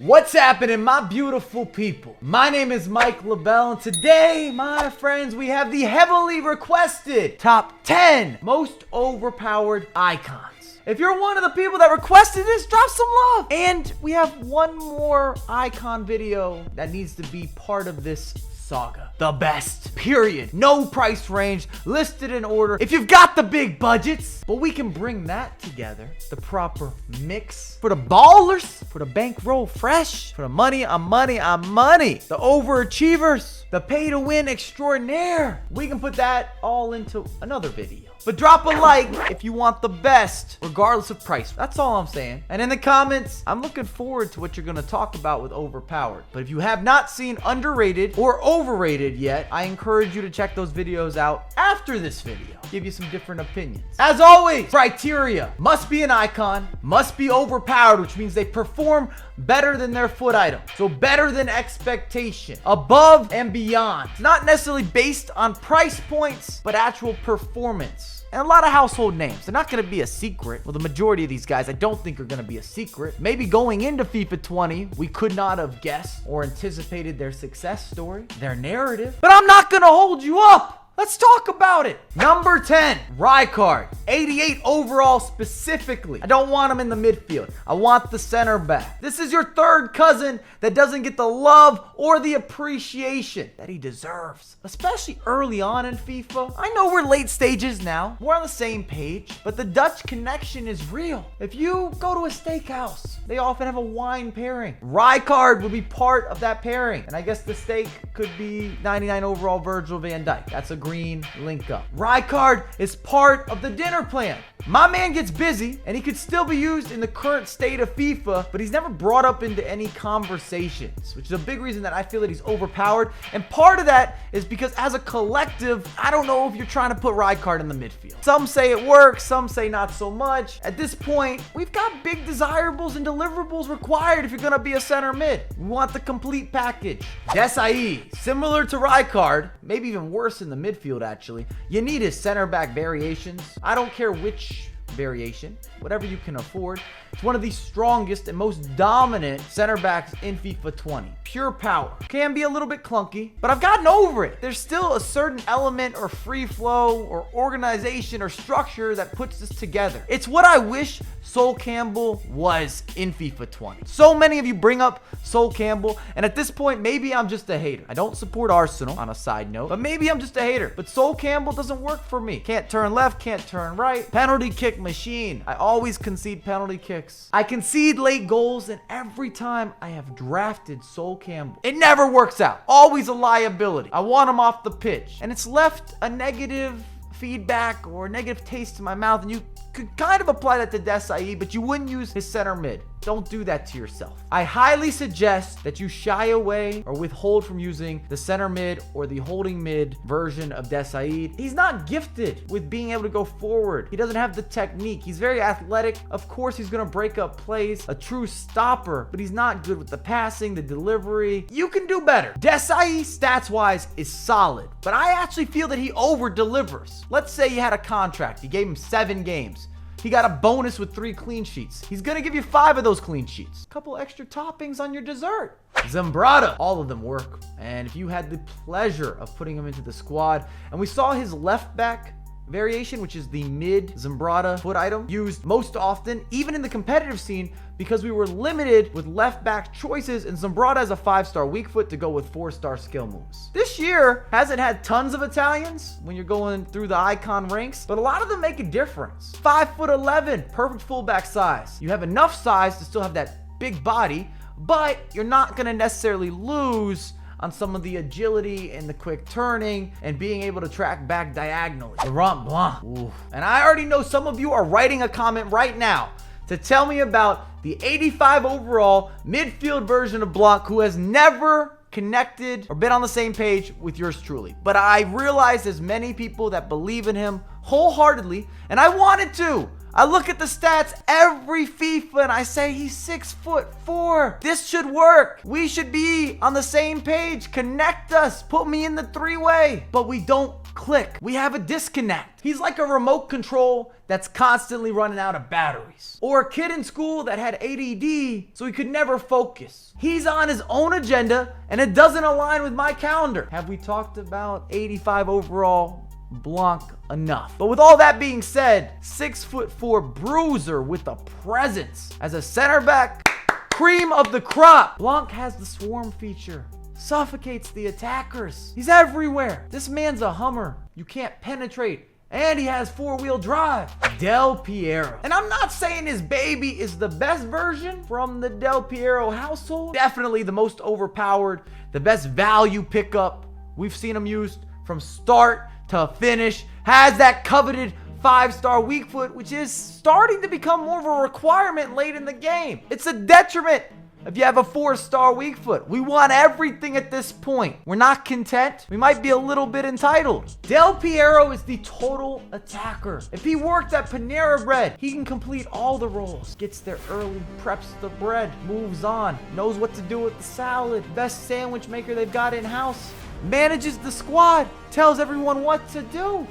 What's happening, my beautiful people? My name is Mike LaBelle, and today, my friends, we have the heavily requested top 10 most overpowered icons. If you're one of the people that requested this, drop some love. And we have one more icon video that needs to be part of this saga. The best, period. No price range, listed in order. If you've got the big budgets, but we can bring that together, the proper mix for the ballers, for the bankroll fresh, for the money on money on money, the overachievers, the pay to win extraordinaire. We can put that all into another video. But drop a like if you want the best, regardless of price. That's all I'm saying. And in the comments, I'm looking forward to what you're going to talk about with Overpowered. But if you have not seen Underrated or Overrated yet, I encourage you to check those videos out after this video. Give you some different opinions. As always, criteria: must be an icon, must be overpowered, which means they perform better than their foot item. So better than expectation, above and beyond. It's not necessarily based on price points, but actual performance. And a lot of household names. They're not going to be a secret. Well, the majority of these guys I don't think are going to be a secret. Maybe going into FIFA 20, we could not have guessed or anticipated their success story, their narrative. But I'm not going to hold you up. Let's talk about it. Number 10, Rijkaard. 88 overall specifically. I don't want him in the midfield. I want the center back. This is your third cousin that doesn't get the love or the appreciation that he deserves, especially early on in FIFA. I know we're late stages now. We're on the same page, but the Dutch connection is real. If you go to a steakhouse, they often have a wine pairing. Rijkaard would be part of that pairing. And I guess the steak could be 99 overall Virgil van Dijk. That's a green link up. Rijkaard is part of the dinner plan. My man gets busy, and he could still be used in the current state of FIFA, but he's never brought up into any conversations, which is a big reason that I feel that he's overpowered. And part of that is because as a collective, I don't know if you're trying to put Rijkaard in the midfield. Some say it works, some say not so much. At this point, we've got big desirables and deliverables required if you're going to be a center mid. We want the complete package. Desai, similar to Rijkaard, maybe even worse in the midfield actually. You need his center back variations. I don't care which variation, whatever you can afford. It's one of the strongest and most dominant center backs in FIFA 20. Pure power. Can be a little bit clunky, but I've gotten over it. There's still a certain element or free flow or organization or structure that puts this together. It's what I wish Sol Campbell was in FIFA 20. So many of you bring up Sol Campbell, and at this point, maybe I'm just a hater. I don't support Arsenal, on a side note, but maybe I'm just a hater. But Sol Campbell doesn't work for me. Can't turn left, can't turn right. Penalty kick machine. I always concede penalty kicks. I concede late goals, and every time I have drafted Sol Campbell, it never works out. Always a liability. I want him off the pitch, and it's left a negative feedback or a negative taste in my mouth, and you could kind of apply that to Desai, but you wouldn't use his center mid. Don't do that to yourself. I highly suggest that you shy away or withhold from using the center mid or the holding mid version of Desai. He's not gifted with being able to go forward. He doesn't have the technique. He's very athletic. Of course, he's going to break up plays, a true stopper, but he's not good with the passing, the delivery. You can do better. Desai, stats-wise, is solid, but I actually feel that he over-delivers. Let's say you had a contract. You gave him 7 games. He got a bonus with 3 clean sheets. He's going to give you 5 of those clean sheets. A couple extra toppings on your dessert. Zambrotta. All of them work. And if you had the pleasure of putting him into the squad, and we saw his left back variation, which is the mid Zambrotta foot item, used most often, even in the competitive scene, because we were limited with left back choices, and Zambrotta has a 5-star weak foot to go with 4-star skill moves. This year hasn't had tons of Italians when you're going through the icon ranks, but a lot of them make a difference. 5'11", perfect fullback size. You have enough size to still have that big body, but you're not going to necessarily lose on some of the agility and the quick turning and being able to track back diagonally. Blanc. Ooh. And I already know some of you are writing a comment right now to tell me about the 85 overall midfield version of Blanc, who has never connected or been on the same page with yours truly. But I realize there's many people that believe in him wholeheartedly, and I wanted to. I look at the stats every FIFA and I say he's 6'4". This should work. We should be on the same page. Connect us. Put me in the 3-way. But we don't click. We have a disconnect. He's like a remote control that's constantly running out of batteries. Or a kid in school that had ADD, so he could never focus. He's on his own agenda, and it doesn't align with my calendar. Have we talked about 85 overall Blanc enough? But with all that being said, 6'4" bruiser with a presence as a center back, cream of the crop. Blanc has the swarm feature. Suffocates the attackers. He's everywhere. This man's a Hummer. You can't penetrate. And he has 4-wheel drive. Del Piero. And I'm not saying his baby is the best version from the Del Piero household. Definitely the most overpowered, the best value pickup. We've seen him used from start to finish. Has that coveted 5-star weak foot, which is starting to become more of a requirement late in the game. It's a detriment if you have a 4-star weak foot. We want everything at this point. We're not content. We might be a little bit entitled. Del Piero is the total attacker. If he worked at Panera Bread, he can complete all the roles. Gets there early, preps the bread, moves on, knows what to do with the salad. Best sandwich maker they've got in-house. Manages the squad, tells everyone what to do.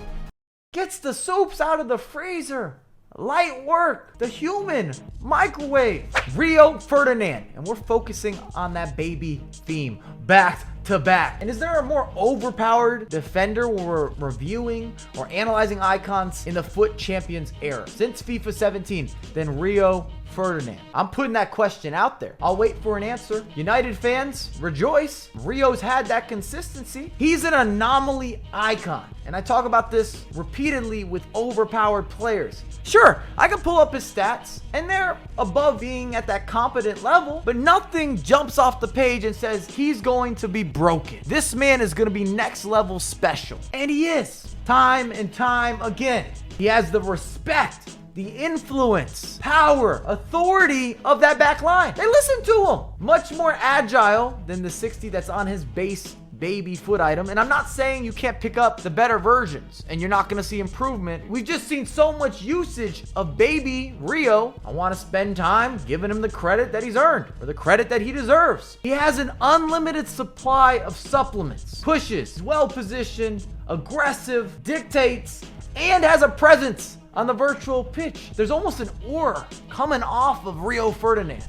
Gets the soups out of the freezer. Light work, the human, microwave, Rio Ferdinand. And we're focusing on that baby theme, back to back. And is there a more overpowered defender when we're reviewing or analyzing icons in the FUT Champions era since FIFA 17 than Rio Ferdinand? I'm putting that question out there. I'll wait for an answer. United fans, rejoice. Rio's had that consistency. He's an anomaly icon. And I talk about this repeatedly with overpowered players. Sure, I can pull up his stats, and they're above being at that competent level, but nothing jumps off the page and says he's going to be broken. This man is going to be next level special. And he is. Time and time again. He has the respect, the influence, power, authority of that back line. They listen to him. Much more agile than the 60 that's on his base baby foot item. And I'm not saying you can't pick up the better versions and you're not going to see improvement. We've just seen so much usage of baby Rio. I want to spend time giving him the credit that he's earned, or the credit that he deserves. He has an unlimited supply of supplements, pushes, well positioned, aggressive, dictates, and has a presence on the virtual pitch. There's almost an aura coming off of Rio Ferdinand.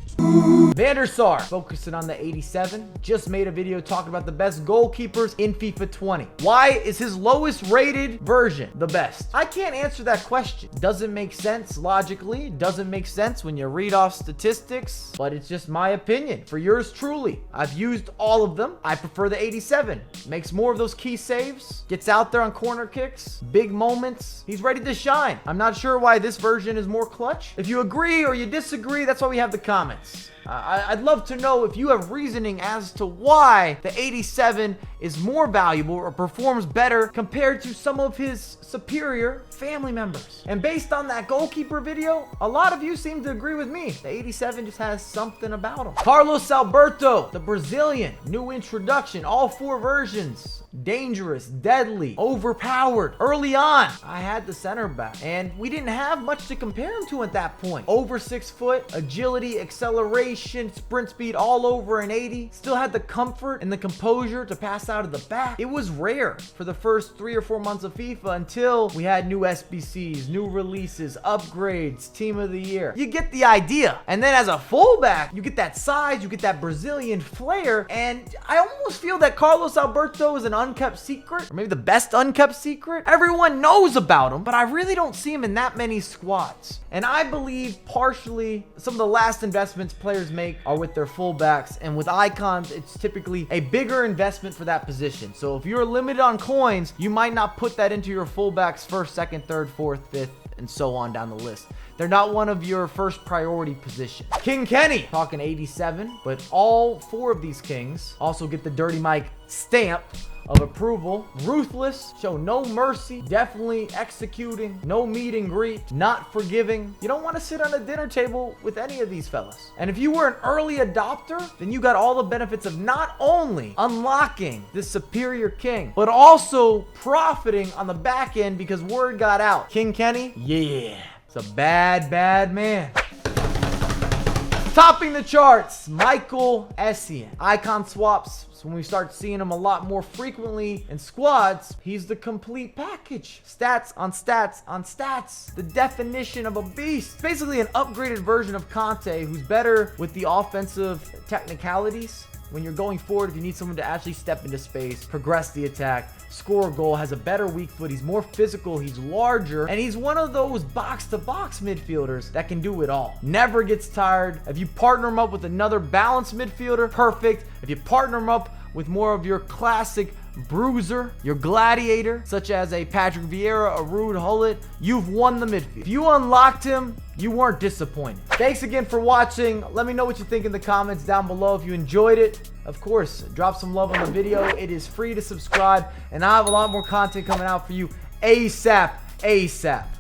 Van der Sar, focusing on the 87, just made a video talking about the best goalkeepers in FIFA 20. Why is his lowest rated version the best? I can't answer that question. Doesn't make sense logically, doesn't make sense when you read off statistics, but it's just my opinion. For yours truly, I've used all of them. I prefer the 87. Makes more of those key saves, gets out there on corner kicks, big moments. He's ready to shine. I'm not sure why this version is more clutch. If you agree or you disagree, that's why we have the comments. I'd love to know if you have reasoning as to why the 87 is more valuable or performs better compared to some of his superior family members. And based on that goalkeeper video, a lot of you seem to agree with me. The 87 just has something about him. Carlos Alberto, the Brazilian, new introduction, all 4 versions. Dangerous, deadly, overpowered. Early on, I had the center back, and we didn't have much to compare him to at that point. Over 6 foot, agility, acceleration, sprint speed all over an 80. Still had the comfort and the composure to pass out of the back. It was rare for the first 3 or 4 months of FIFA until we had new SBCs, new releases, upgrades, team of the year. You get the idea. And then as a fullback, you get that size, you get that Brazilian flair, and I almost feel that Carlos Alberto is an unkept secret, or maybe the best unkept secret. Everyone knows about him, but I really don't see him in that many squads. And I believe partially some of the last investments players make are with their fullbacks, and with icons, it's typically a bigger investment for that position. So if you're limited on coins, you might not put that into your fullbacks first, second, third, fourth, fifth, and so on down the list. They're not one of your first priority positions. King Kenny, talking 87, but all 4 of these kings also get the Dirty Mike stamp of approval. Ruthless, show no mercy, definitely executing, no meet and greet, not forgiving. You don't want to sit on a dinner table with any of these fellas. And if you were an early adopter, then you got all the benefits of not only unlocking this superior king, but also profiting on the back end because word got out. King Kenny, yeah, it's a bad, bad man. Topping the charts, Campbell and Essien. Icon swaps. So when we start seeing him a lot more frequently in squads, he's the complete package. Stats on stats on stats. The definition of a beast. Basically an upgraded version of Conte, who's better with the offensive technicalities. When you're going forward, if you need someone to actually step into space, progress the attack, score a goal, has a better weak foot, he's more physical, he's larger, and he's one of those box-to-box midfielders that can do it all. Never gets tired. If you partner him up with another balanced midfielder, perfect. If you partner him up with more of your classic bruiser, your gladiator, such as a Patrick Vieira, a Ruud Gullit, you've won the midfield. If you unlocked him, you weren't disappointed. Thanks again for watching. Let me know what you think in the comments down below. If you enjoyed it, of course, drop some love on the video. It is free to subscribe, and I have a lot more content coming out for you ASAP.